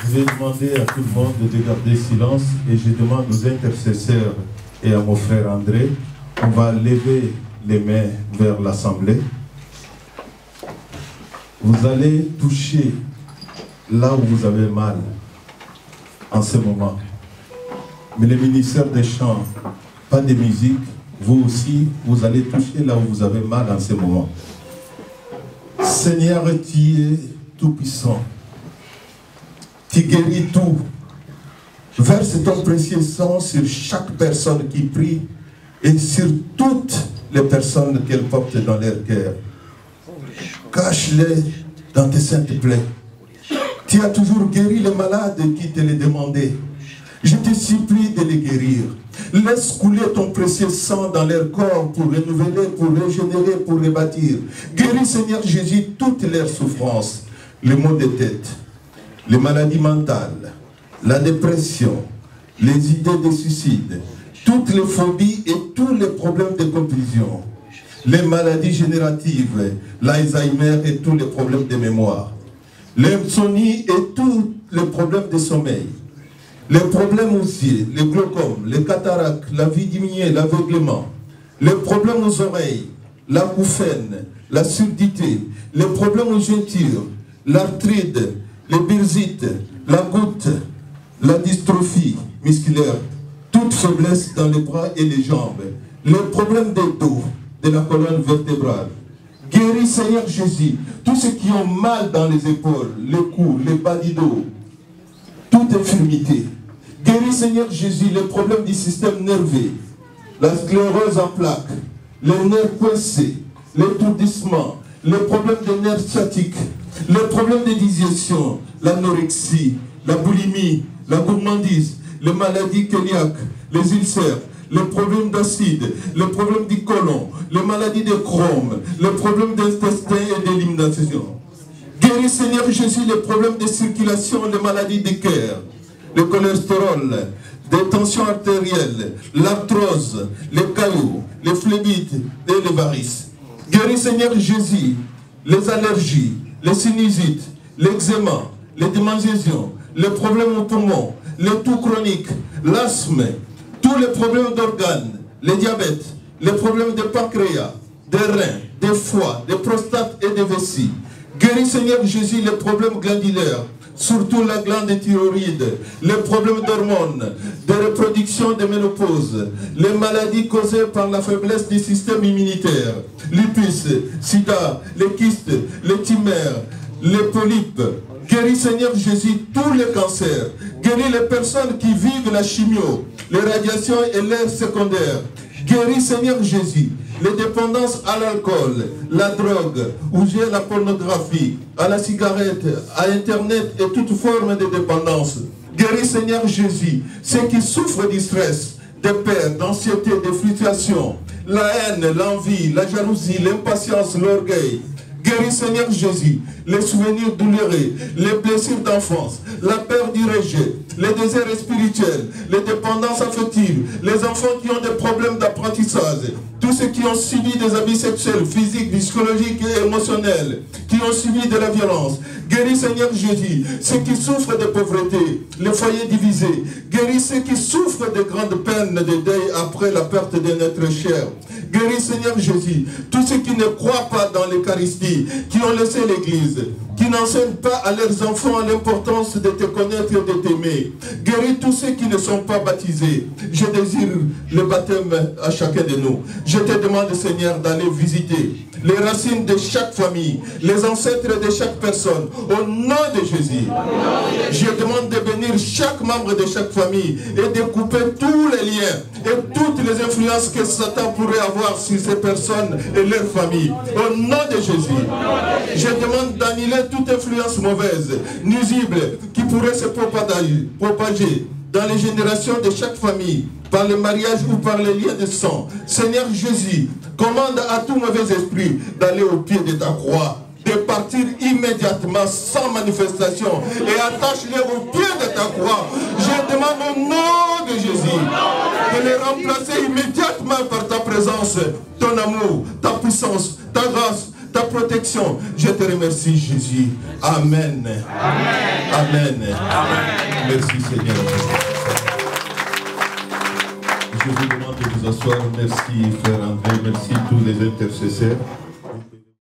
Je vais demander à tout le monde de garder silence et je demande aux intercesseurs et à mon frère André, on va lever les mains vers l'Assemblée. Vous allez toucher là où vous avez mal en ce moment. Mais le ministère des Chants, pas de musique, vous aussi, vous allez toucher là où vous avez mal en ce moment. Seigneur, tu es tout-puissant. Tu guéris tout. Verse ton précieux sang sur chaque personne qui prie et sur toutes les personnes qu'elle porte dans leur cœur. Cache-les dans tes saintes plaies. Tu as toujours guéri les malades qui te les demandaient. Je te supplie de les guérir. Laisse couler ton précieux sang dans leur corps pour renouveler, pour régénérer, pour rebâtir. Guéris, Seigneur Jésus, toutes leurs souffrances. Les maux de tête, les maladies mentales, la dépression, les idées de suicide, toutes les phobies et tous les problèmes de confusion, les maladies génératives, l'Alzheimer et tous les problèmes de mémoire, l'insomnie et tous les problèmes de sommeil, les problèmes aussi, les glaucomes, les cataractes, la vie diminuée, l'aveuglement, les problèmes aux oreilles, l'acouphène, la surdité, les problèmes aux jointures, l'arthrite, les bursites, la goutte, la dystrophie musculaire, toute faiblesse dans les bras et les jambes, les problèmes des dos, de la colonne vertébrale. Guéris, Seigneur Jésus, tous ceux qui ont mal dans les épaules, les coups, les bas du dos, toute infirmité. Guéris, Seigneur Jésus, les problèmes du système nerveux, la sclérose en plaques, les nerfs coincés, l'étourdissement, les problèmes de nerfs sciatiques, les problèmes de digestion, l'anorexie, la boulimie, la gourmandise, les maladies cœliaques, les ulcères, les problèmes d'acide, les problèmes du côlon, les maladies de Crohn, les problèmes d'intestin et d'élimination. Guéris, Seigneur Jésus, les problèmes de circulation, les maladies du cœur, le cholestérol, des tensions artérielles, l'arthrose, les cailloux, les phlébites et les varices. Guéris, Seigneur Jésus, les allergies, les sinusites, l'eczéma, les démangeaisons, les problèmes aux poumons, les toux chroniques, l'asthme, tous les problèmes d'organes, les diabètes, les problèmes de pancréas, des reins, des foies, des prostates et des vessies. Guéris, Seigneur Jésus, les problèmes glandulaires, surtout la glande thyroïde, les problèmes d'hormones, de reproduction, de ménopause, les maladies causées par la faiblesse du système immunitaire, lupus, sida, les kystes, les tumeurs, les polypes. Guéris, Seigneur Jésus, tous les cancers. Guéris les personnes qui vivent la chimio, les radiations et l'air secondaire. Guéris, Seigneur Jésus, les dépendances à l'alcool, la drogue, ou j'ai la pornographie, à la cigarette, à Internet et toute forme de dépendance. Guéris, Seigneur Jésus, ceux qui souffrent du stress, de peur, d'anxiété, de frustration, la haine, l'envie, la jalousie, l'impatience, l'orgueil. Guéris, Seigneur Jésus, les souvenirs douloureux, les blessures d'enfance, la peur du rejet, les désirs spirituels, les dépendances affectives, les enfants qui ont des problèmes d'apprentissage, tous ceux qui ont subi des abus sexuels, physiques, psychologiques et émotionnels, qui ont subi de la violence. Guéris, Seigneur Jésus, ceux qui souffrent de pauvreté, les foyers divisés. Guéris ceux qui souffrent de grandes peines de deuil après la perte de notre chair. Guéris, Seigneur Jésus, tous ceux qui ne croient pas dans l'Eucharistie, qui ont laissé l'Église, qui n'enseignent pas à leurs enfants l'importance de te connaître et de t'aimer. Guéris tous ceux qui ne sont pas baptisés. Je désire le baptême à chacun de nous. Je te demande, Seigneur, d'aller visiter les racines de chaque famille, les ancêtres de chaque personne, au nom de Jésus. Je demande de bénir chaque membre de chaque famille et de couper tous les liens et toutes les influences que Satan pourrait avoir sur ces personnes et leurs familles. Au nom de Jésus, je demande d'annuler toute influence mauvaise, nuisible, qui pourrait se propager dans les générations de chaque famille, par le mariage ou par les liens de sang. Seigneur Jésus, commande à tout mauvais esprit d'aller au pied de ta croix, de partir immédiatement sans manifestation et attache-les au pied de ta croix. Je demande au nom de Jésus de les remplacer immédiatement par ta présence, ton amour, ta puissance, ta grâce, ta protection. protection. Je te remercie, Jésus. Amen. Amen. Merci, Seigneur. Je vous demande de vous asseoir. Merci, frère André. Merci tous les intercesseurs.